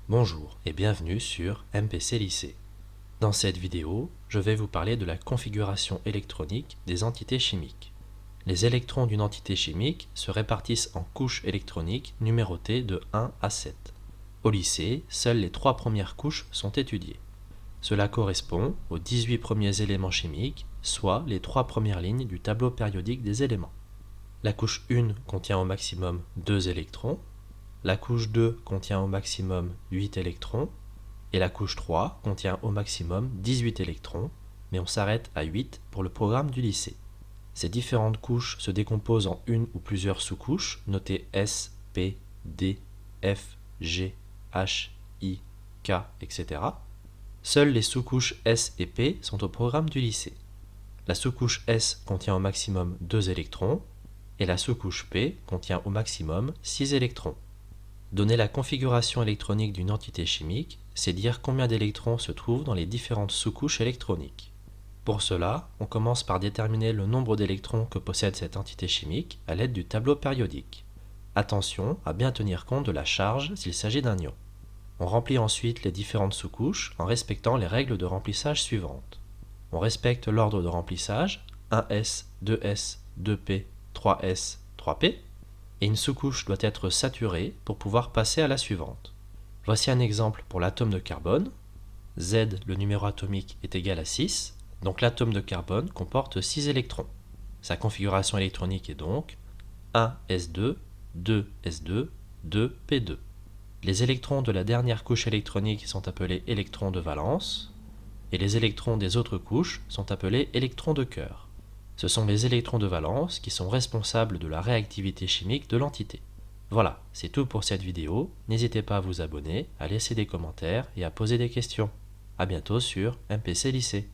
Bonjour et bienvenue sur MPC Lycée. Dans cette vidéo, je vais vous parler de la configuration électronique des entités chimiques. Les électrons d'une entité chimique se répartissent en couches électroniques numérotées de 1 à 7. Au lycée, seules les 3 premières couches sont étudiées. Cela correspond aux 18 premiers éléments chimiques, soit les 3 premières lignes du tableau périodique des éléments. La couche 1 contient au maximum 2 électrons, la couche 2 contient au maximum 8 électrons, et la couche 3 contient au maximum 18 électrons, mais on s'arrête à 8 pour le programme du lycée. Ces différentes couches se décomposent en une ou plusieurs sous-couches, notées S, P, D, F, G, H, I, K, etc. Seules les sous-couches S et P sont au programme du lycée. La sous-couche S contient au maximum 2 électrons, et la sous-couche P contient au maximum 6 électrons. Donner la configuration électronique d'une entité chimique, c'est dire combien d'électrons se trouvent dans les différentes sous-couches électroniques. Pour cela, on commence par déterminer le nombre d'électrons que possède cette entité chimique à l'aide du tableau périodique. Attention à bien tenir compte de la charge s'il s'agit d'un ion. On remplit ensuite les différentes sous-couches en respectant les règles de remplissage suivantes. On respecte l'ordre de remplissage 1s, 2s, 2p, 3s, 3p, et une sous-couche doit être saturée pour pouvoir passer à la suivante. Voici un exemple pour l'atome de carbone. Z, le numéro atomique, est égal à 6, donc l'atome de carbone comporte 6 électrons. Sa configuration électronique est donc 1s2, 2s2, 2p2. Les électrons de la dernière couche électronique sont appelés électrons de valence, et les électrons des autres couches sont appelés électrons de cœur. Ce sont les électrons de valence qui sont responsables de la réactivité chimique de l'entité. Voilà, c'est tout pour cette vidéo. N'hésitez pas à vous abonner, à laisser des commentaires et à poser des questions. À bientôt sur MPC Lycée.